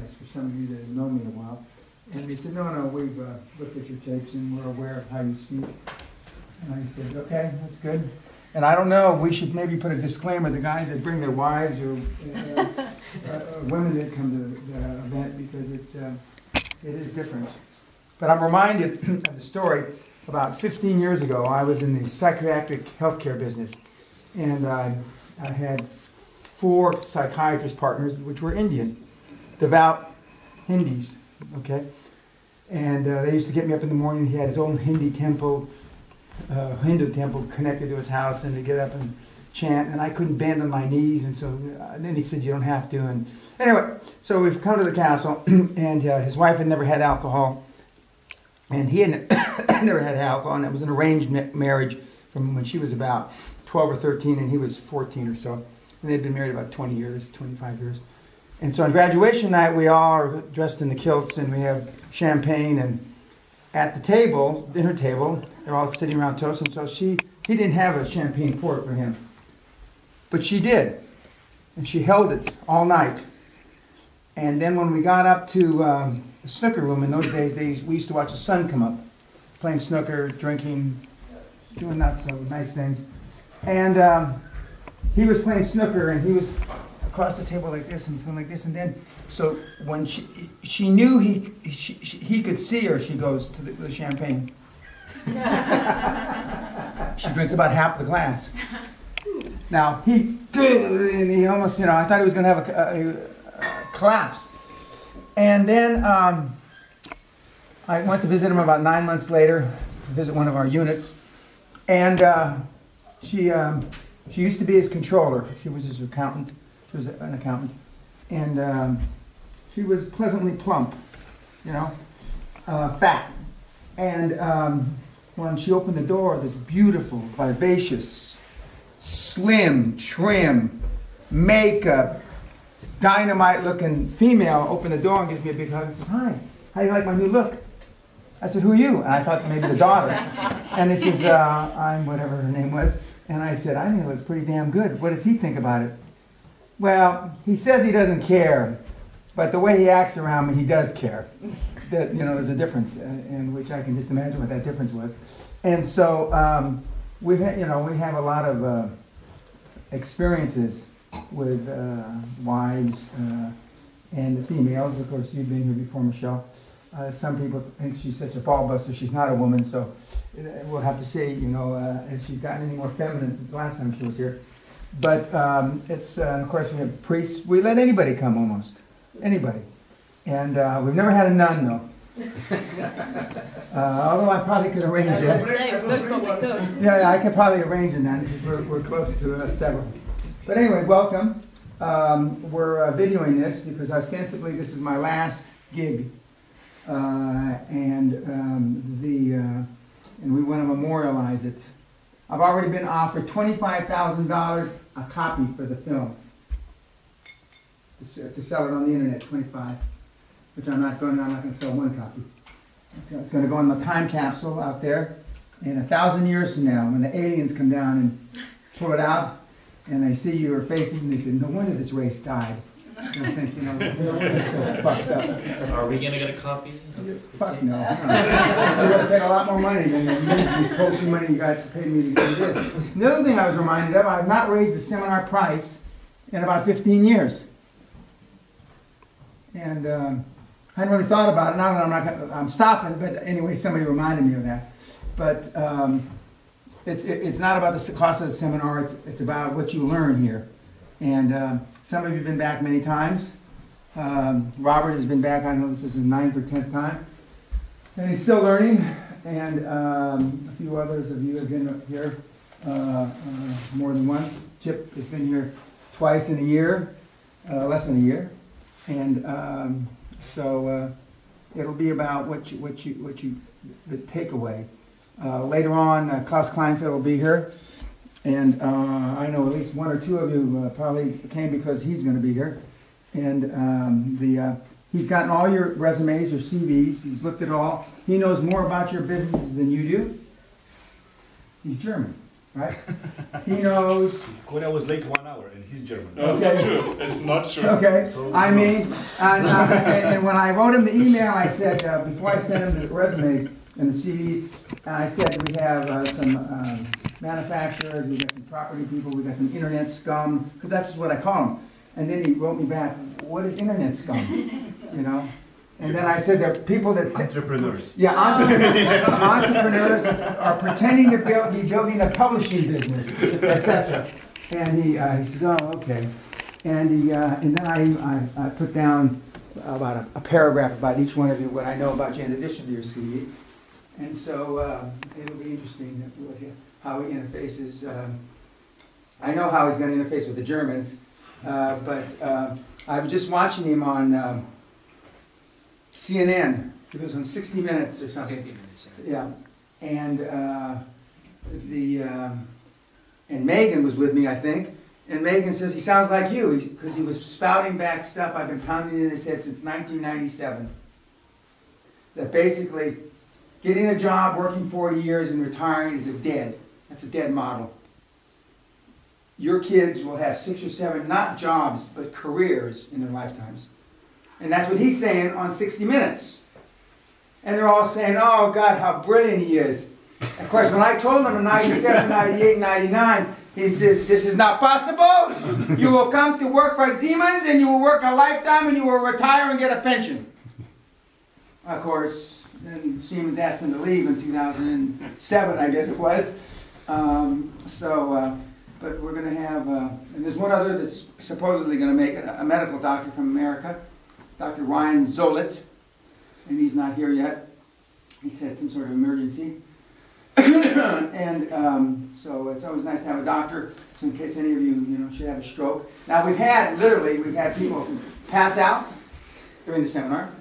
It's for some of you that have known me a while. And they said, no, we've looked at your tapes and we're aware of how you speak. And I said, okay, that's good. And I don't know, we should maybe put a disclaimer, the guys that bring their wives or women that come to the event, because it is different. But I'm reminded of the story. About 15 years ago, I was in the psychiatric healthcare business. And I had 4 psychiatrist partners, which were Indian, devout Hindus, okay? And they used to get me up in the morning. He had his own Hindu temple connected to his house, and to get up and chant. And I couldn't bend on my knees, and so then he said, you don't have to. And anyway, so we've come to the castle, and his wife had never had alcohol. And he had never had alcohol, and it was an arranged marriage from when she was about 12 or 13, and he was 14 or so. And they'd been married about 20 years, 25 years. And so on graduation night, we all are dressed in the kilts, and we have champagne. And at the table, dinner table, they're all sitting around toasting. So he didn't have a champagne poured for him, but she did. And she held it all night. And then when we got up to the snooker room, in those days, we used to watch the sun come up, playing snooker, drinking, doing not so nice things. And he was playing snooker, and he was across the table like this, and he's going like this, and then, so when she knew he could see her, she goes to the champagne. She drinks about half the glass. Now, he almost, I thought he was going to have a collapse. And then I went to visit him about 9 months later, to visit one of our units. And she used to be his controller. She was his accountant. She was an accountant. And she was pleasantly plump, fat. And when she opened the door, this beautiful, vivacious, slim, trim, makeup, dynamite-looking female opened the door and gives me a big hug and says, hi, how do you like my new look? I said, who are you? And I thought maybe the daughter. And he says, I'm whatever her name was. And I said, I think it looks pretty damn good. What does he think about it? Well, he says he doesn't care, but the way he acts around me, he does care. That, there's a difference, in which I can just imagine what that difference was. And so we have a lot of experiences with wives and the females. Of course, you've been here before, Michelle. Some people think she's such a ball buster. She's not a woman, so we'll have to see, if she's gotten any more feminine since the last time she was here. But of course, we have priests. We let anybody come, almost anybody. And we've never had a nun, though. Although I probably could arrange it. Yeah, I could probably arrange a nun because we're close to several. But anyway, welcome. We're videoing this because ostensibly this is my last gig, and we want to memorialize it. I've already been offered $25,000 a copy for the film to sell it on the internet. 25, which I'm not going to sell one copy. It's going to go in the time capsule out there, and 1,000 years from now, when the aliens come down and pull it out. And they see your faces, and they say, no wonder this race died. They'll think, no wonder it's so fucked up. Are we going to get a copy? Fuck no. You're going to pay a lot more money than the coaching money you guys paid me to do this. The other thing I was reminded of, I have not raised the seminar price in about 15 years. And I hadn't really thought about it. Now that I'm stopping, but anyway, somebody reminded me of that. But it's not about the cost of the seminar, it's about what you learn here. And some of you have been back many times. Robert has been back, I know this is his 9th or 10th time. And he's still learning. And a few others of you have been up here more than once. Chip has been here twice in a year, less than a year. And so it'll be about the takeaway. Later on, Klaus Kleinfeld will be here, and I know at least one or two of you probably came because he's going to be here. And he's gotten all your resumes or CVs. He's looked at it all. He knows more about your business than you do. He's German, right? He knows. Kuna was late 1 hour, and He's German. No, Okay. it's not true. It's not true. Okay, I mean, and when I wrote him the email, I said, before I sent him the resumes and the CVs, I said, we have some manufacturers, we got some property people, we got some internet scum, because that's just what I call them. And then he wrote me back, what is internet scum? You know? And then I said, there are people that... Entrepreneurs. Yeah, entrepreneurs are pretending to be building a publishing business, etc. And he says, oh, okay. And then I put down about a paragraph about each one of you, what I know about you in addition to your CV. And so it'll be interesting how he interfaces. I know how he's going to interface with the Germans, but I was just watching him on CNN. It was on 60 Minutes or something. 60 Minutes, yeah. And and Megan was with me, I think. And Megan says he sounds like you because he was spouting back stuff I've been pounding in his head since 1997. That basically getting a job, working 40 years, and retiring is that's a dead model. Your kids will have 6 or 7, not jobs, but careers in their lifetimes. And that's what he's saying on 60 Minutes. And they're all saying, oh God, how brilliant he is. Of course, when I told him in 97, 98, 99, he says, this is not possible. You will come to work for Siemens and you will work a lifetime and you will retire and get a pension. Of course, then Siemens asked him to leave in 2007, I guess it was. But we're going to have, and there's one other that's supposedly going to make it, a medical doctor from America, Dr. Ryan Zolit, and he's not here yet. He said some sort of emergency. And so it's always nice to have a doctor, so in case any of you, should have a stroke. Now we've had people pass out during the seminar.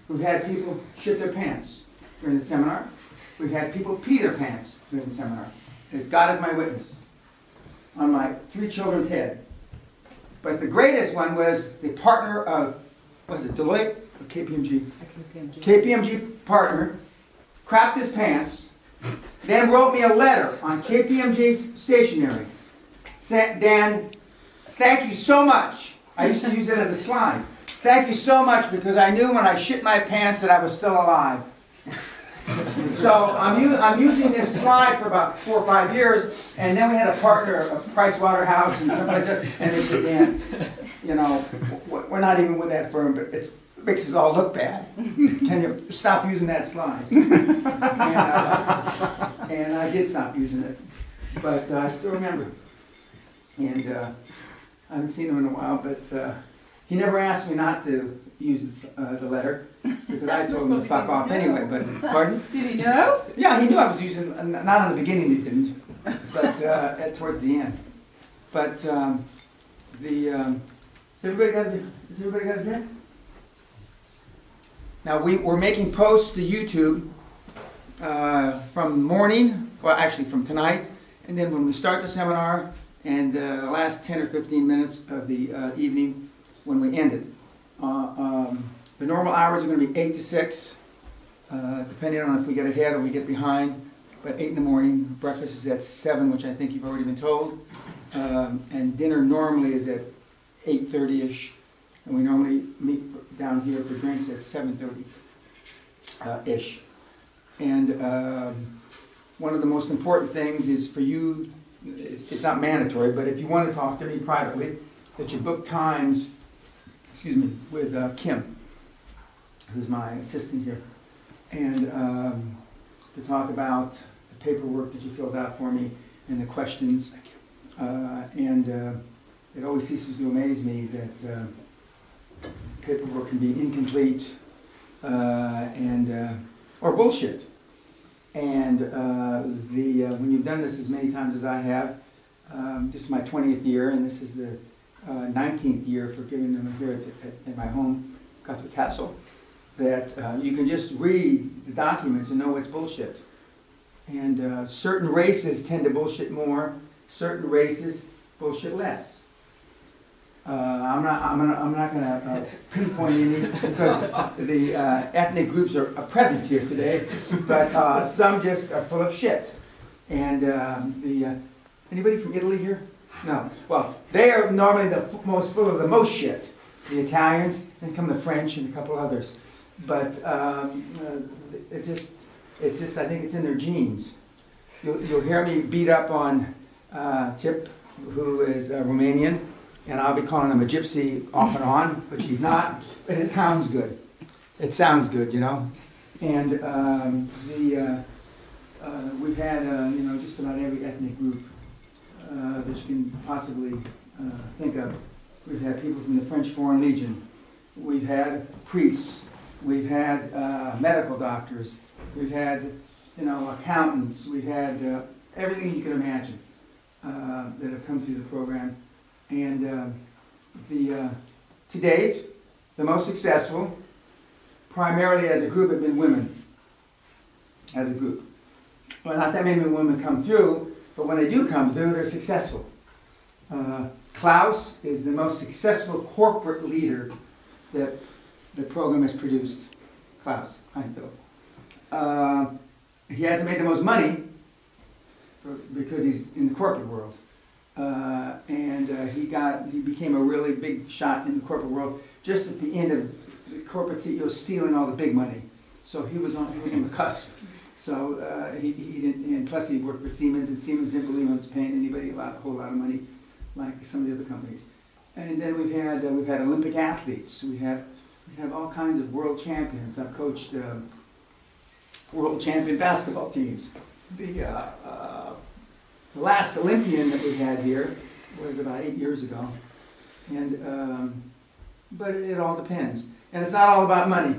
We've had people shit their pants during the seminar. We've had people pee their pants during the seminar. As God is my witness, on my 3 children's head. But the greatest one was the partner of, was it Deloitte or KPMG? KPMG partner crapped his pants, then wrote me a letter on KPMG's stationery. Said, Dan, thank you so much. I used to use it as a slide. Thank you so much because I knew when I shit my pants that I was still alive. So I'm using this slide for about 4 or 5 years, and then we had a partner of Price Waterhouse and somebody said, and they said, Dan, we're not even with that firm, but it makes us all look bad. Can you stop using that slide? And I did stop using it, but I still remember. And I haven't seen him in a while, but he never asked me not to use the letter. Because I told him to fuck off anyway, but, pardon? Did he know? Yeah, he knew I was using, not in the beginning he didn't, but towards the end. But has everybody got a drink? Now we're making posts to YouTube from morning, well actually from tonight, and then when we start the seminar, and the last 10 or 15 minutes of the evening when we end it. The normal hours are going to be 8 to 6, depending on if we get ahead or we get behind. But 8 in the morning, breakfast is at 7, which I think you've already been told. And dinner normally is at 8:30-ish. And we normally meet down here for drinks at 7:30-ish. And one of the most important things is for you, it's not mandatory, but if you want to talk to me privately, that you book times, with Kim, who's my assistant here, and to talk about the paperwork that you filled out for me and the questions. It always ceases to amaze me that paperwork can be incomplete or bullshit. And when you've done this as many times as I have, this is my 20th year, and this is the 19th year for giving them here at my home, Guthrie Castle, that you can just read the documents and know it's bullshit. And certain races tend to bullshit more, certain races bullshit less. I'm not going to pinpoint any because the ethnic groups are present here today, but some just are full of shit. And anybody from Italy here? No. Well, they are normally the most full of the most shit. The Italians, then come the French and a couple others. But it's just, I think it's in their genes. You'll hear me beat up on Tip, who is Romanian, and I'll be calling him a gypsy off and on, but she's not. But it sounds good. It sounds good, you know. And we've had, you know, just about every ethnic group that you can possibly think of. We've had people from the French Foreign Legion. We've had priests. We've had medical doctors. We've had, you know, accountants. We've had everything you can imagine that have come through the program. And to date, the most successful, primarily as a group, have been women. As a group. Well, not that many women come through, but when they do come through, they're successful. Klaus is the most successful corporate leader that the program has produced. Klaus Heinfeld. He hasn't made the most money because he's in the corporate world. He became a really big shot in the corporate world just at the end of the corporate CEO stealing all the big money. So he was on the cusp. So he didn't, and plus he worked for Siemens, and Siemens didn't believe in paying anybody a whole lot of money like some of the other companies. And then we've had Olympic athletes. We have all kinds of world champions. I've coached world champion basketball teams. The last Olympian that we had here was about 8 years ago. And but it all depends. And it's not all about money,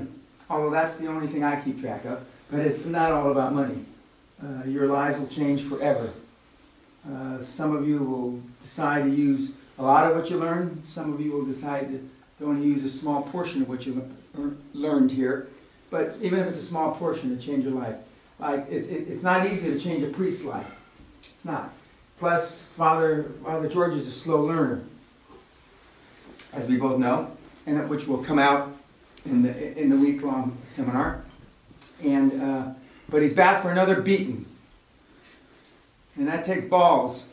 although that's the only thing I keep track of. But it's not all about money. Your lives will change forever. Some of you will decide to use a lot of what you learn. Some of you will decide to only use a small portion of what you learned here. But even if it's a small portion, it'll change your life. Like it's not easy to change a priest's life. It's not. Plus, Father George is a slow learner, as we both know, and which will come out in the week-long seminar. And but he's back for another beating, and that takes balls,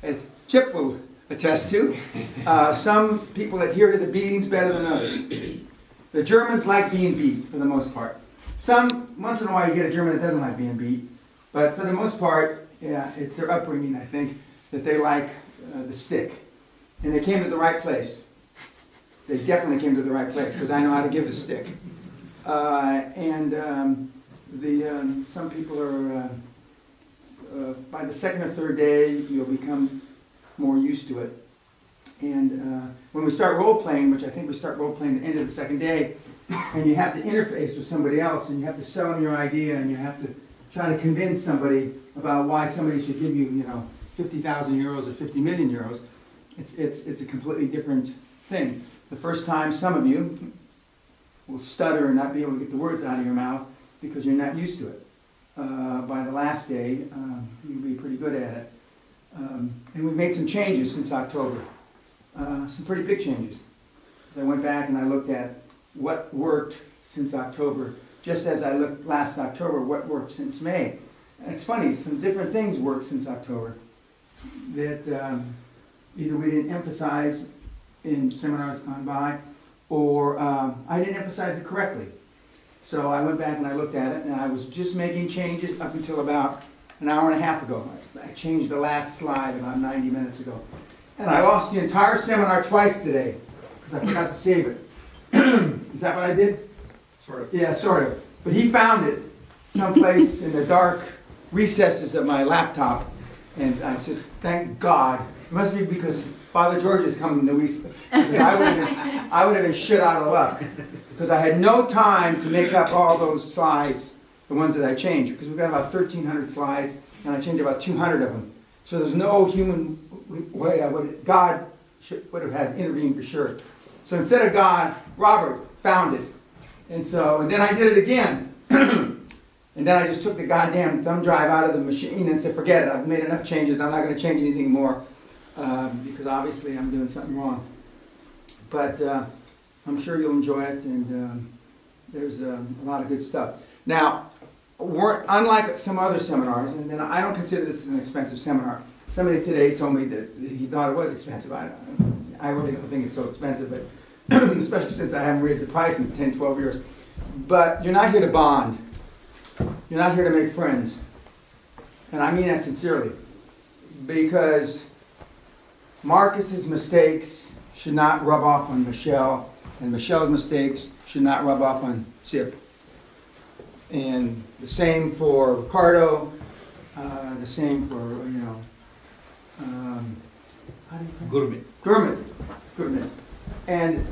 as Chip will attest to. Some people adhere to the beatings better than others. The Germans like being beat for the most part. Once in a while you get a German that doesn't like being beat, but for the most part, yeah, it's their upbringing, I think, that they like the stick. And they came to the right place. They definitely came to the right place, because I know how to give the stick. Some people are, by the second or third day, you'll become more used to it. And when we start role-playing, which I think we start role-playing at the end of the second day, and you have to interface with somebody else, and you have to sell them your idea, and you have to try to convince somebody about why somebody should give you, 50,000 euros or 50 million euros, it's a completely different thing. The first time, some of you will stutter and not be able to get the words out of your mouth because you're not used to it. By the last day, you'll be pretty good at it. And we've made some changes since October. Some pretty big changes. As I went back and I looked at what worked since October, just as I looked last October, what worked since May. And it's funny, some different things worked since October that either we didn't emphasize in seminars gone by, or I didn't emphasize it correctly. So I went back and I looked at it, and I was just making changes up until about an hour and a half ago. I changed the last slide about 90 minutes ago. And I lost the entire seminar twice today, because I forgot to save it. Is that what I did? Sort of. Yeah, sort of. But he found it someplace in the dark recesses of my laptop. And I said, thank God. It must be because Father George is coming to recess. I would have been shit out of luck. Because I had no time to make up all those slides, the ones that I changed. Because we've got about 1,300 slides, and I changed about 200 of them. So there's no human way God would have had intervened for sure. So instead of God, Robert found it. And then I did it again. And then I just took the goddamn thumb drive out of the machine and said, forget it, I've made enough changes, I'm not going to change anything more. Because obviously I'm doing something wrong. But I'm sure you'll enjoy it, and there's a lot of good stuff. Now, unlike some other seminars, and then I don't consider this an expensive seminar, somebody today told me that he thought it was expensive. I really don't think it's so expensive, but especially since I haven't raised the price in 10, 12 years. But you're not here to bond. You're not here to make friends. And I mean that sincerely. Because Marcus's mistakes should not rub off on Michelle, and Michelle's mistakes should not rub off on Sip. And the same for Ricardo, the same for, how do you Gurmit. And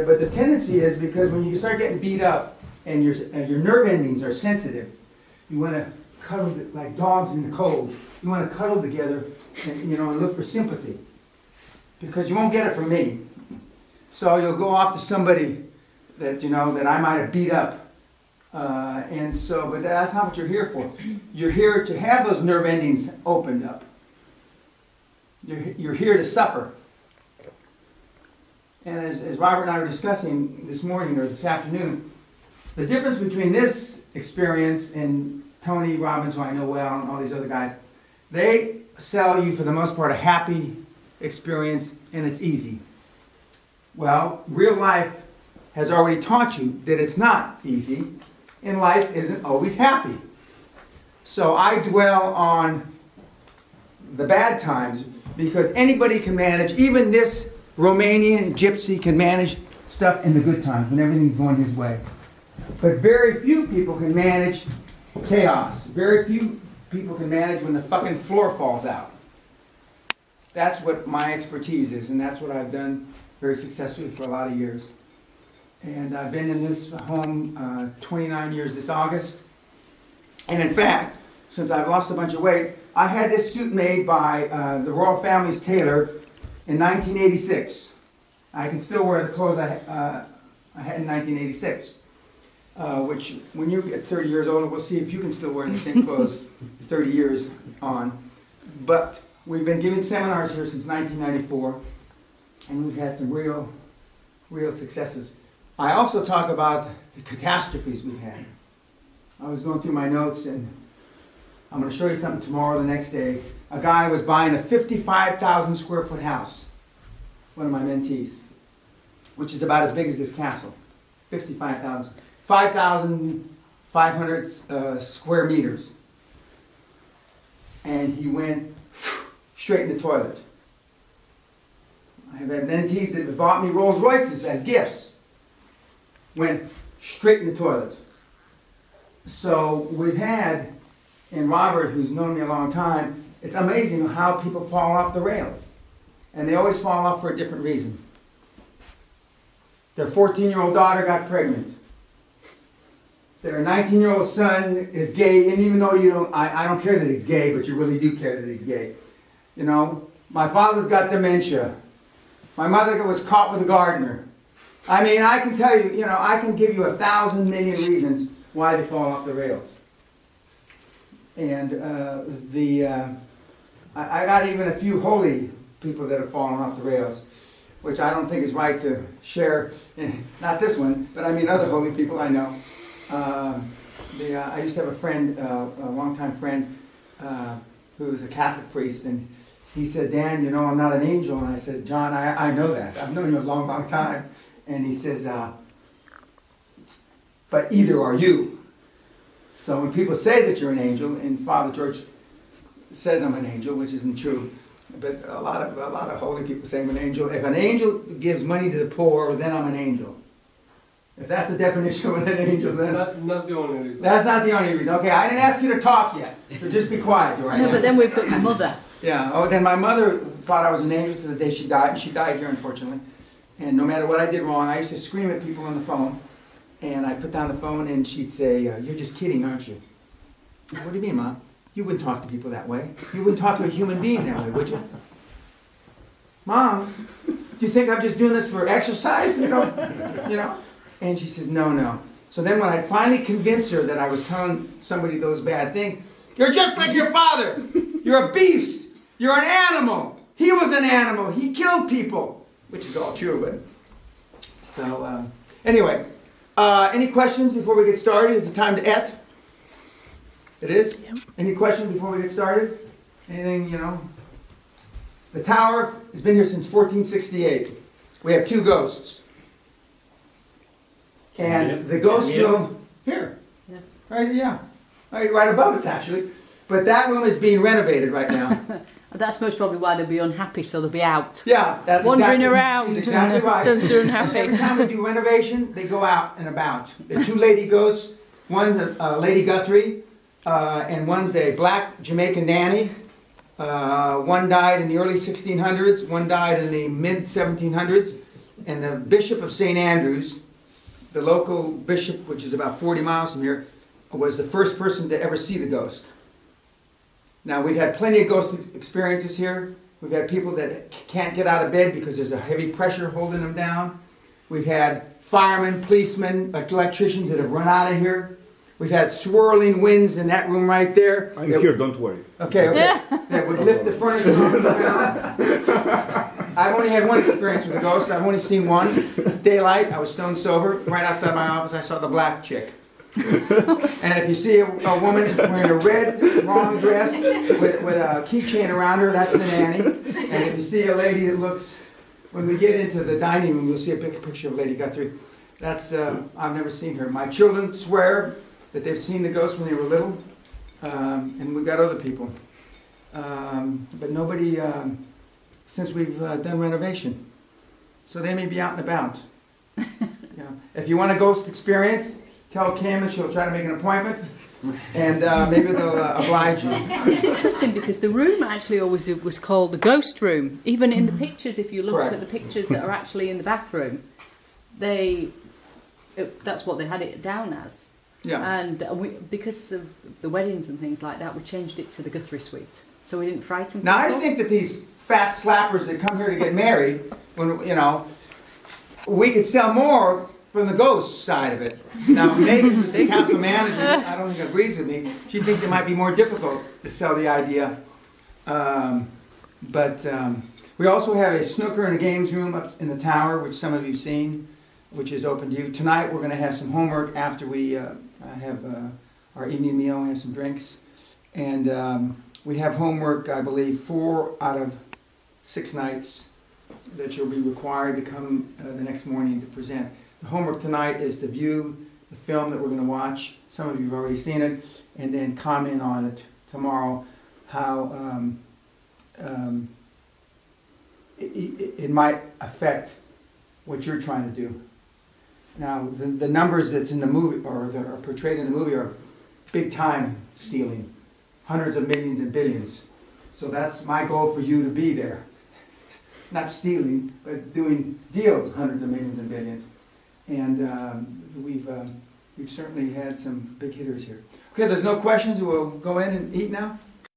but the tendency is, because when you start getting beat up and your nerve endings are sensitive, you want to cuddle like dogs in the cold. You want to cuddle together and, and look for sympathy. Because you won't get it from me. So you'll go off to somebody that, that I might have beat up. But that's not what you're here for. You're here to have those nerve endings opened up. You're here to suffer. And as Robert and I were discussing this morning or this afternoon, the difference between this experience and Tony Robbins, who I know well, and all these other guys, they sell you, for the most part, a happy experience, and it's easy. Well, real life has already taught you that it's not easy, and life isn't always happy. So I dwell on the bad times, because anybody can manage, even this Romanian gypsy can manage stuff in the good times when everything's going his way. But very few people can manage chaos. Very few people can manage when the fucking floor falls out. That's what my expertise is, and that's what I've done very successfully for a lot of years. And I've been in this home 29 years this August. And in fact, since I've lost a bunch of weight, I had this suit made by the Royal Family's tailor in 1986. I can still wear the clothes I had in 1986. Which, when you get 30 years old, we'll see if you can still wear the same clothes 30 years on. But we've been giving seminars here since 1994, and we've had some real successes. I also talk about the catastrophes we've had. I was going through my notes, and I'm going to show you something tomorrow or the next day. A guy was buying a 55,000 square foot house, one of my mentees, which is about as big as this castle, 55,000. 5,500 square meters. And he went straight in the toilet. I have had mentees that have bought me Rolls Royces as gifts. Went straight in the toilet. So we've had, and Robert, who's known me a long time, it's amazing how people fall off the rails. And they always fall off for a different reason. Their 14-year-old daughter got pregnant. Their 19-year-old son is gay, and even though I don't care that he's gay, but you really do care that he's gay. My father's got dementia. My mother was caught with a gardener. I mean, I can tell you, I can give you 1,000 million reasons why they fall off the rails. And I got even a few holy people that have fallen off the rails, which I don't think is right to share. Not this one, but I mean other holy people I know. I used to have a friend, a longtime friend, who was a Catholic priest, and he said, Dan, I'm not an angel. And I said, John, I know that. I've known you a long, long time. And he says, but either are you. So when people say that you're an angel, and Father George says I'm an angel, which isn't true, but a lot of holy people say I'm an angel. If an angel gives money to the poor, then I'm an angel. If that's the definition of an angel, then... Not the only reason. That's not the only reason. Okay, I didn't ask you to talk yet, so just be quiet right now. No, but then we've got your mother. Yeah, then my mother thought I was an angel to the day she died, and she died here, unfortunately. And no matter what I did wrong, I used to scream at people on the phone, and I'd put down the phone, and she'd say, you're just kidding, aren't you? What do you mean, Mom? You wouldn't talk to people that way. You wouldn't talk to a human being that way, would you? Mom, do you think I'm just doing this for exercise, And she says, no. So then when I finally convinced her that I was telling somebody those bad things, you're just like your father. You're a beast. You're an animal. He was an animal. He killed people, which is all true. But so anyway, any questions before we get started? Is it time to et? It is? Yep. Any questions before we get started? Anything, The tower has been here since 1468. We have 2 ghosts. And the ghost room, here. Yeah. Right, yeah. Right above us, actually. But that room is being renovated right now. That's most probably why they'll be unhappy, so they'll be out. Yeah, that's wandering exactly, around. exactly right. Since they're unhappy. Every time we do renovation, they go out and about. There are 2 lady ghosts. One's a Lady Guthrie, and one's a black Jamaican nanny. One died in the early 1600s, one died in the mid 1700s, and the Bishop of St. Andrews, the local bishop, which is about 40 miles from here, was the first person to ever see the ghost. Now, we've had plenty of ghost experiences here. We've had people that can't get out of bed because there's a heavy pressure holding them down. We've had firemen, policemen, electricians that have run out of here. We've had swirling winds in that room right there. I'm here, don't worry. Okay. That would lift the furniture around. I've only had one experience with a ghost. I've only seen one. Daylight, I was stone sober. Right outside my office, I saw the black chick. And if you see a woman wearing a red long dress with a keychain around her, that's the nanny. And if you see a lady that looks, when we get into the dining room, you'll see a big picture of Lady Guthrie. That's, I've never seen her. My children swear that they've seen the ghost when they were little, and we've got other people. But nobody, since we've done renovation. So they may be out and about. If you want a ghost experience, tell Kim and she'll try to make an appointment, and maybe they'll oblige you. It's interesting because the room actually always was called the ghost room. Even in the pictures, if you look Correct. at the pictures that are actually in the bathroom, that's what they had it down as. Yeah. And because of the weddings and things like that, we changed it to the Guthrie Suite, so we didn't frighten people. Now I think that these fat slappers that come here to get married, when we could sell more from the ghost side of it. Now, Megan, who's the council manager, I don't think agrees with me. She thinks it might be more difficult to sell the idea. But we also have a snooker and a games room up in the tower, which some of you have seen, which is open to you. Tonight, we're going to have some homework after we have our evening meal and have some drinks. And we have homework, I believe, 4 out of 6 nights that you'll be required to come the next morning to present. The homework tonight is to view the film that we're going to watch. Some of you have already seen it, and then comment on it tomorrow, how it might affect what you're trying to do. Now, the numbers that's in the movie, or that are portrayed in the movie, are big time stealing, hundreds of millions and billions. So that's my goal for you to be there. Not stealing, but doing deals, hundreds of millions and billions. And we've certainly had some big hitters here. Okay, there's no questions. We'll go in and eat now.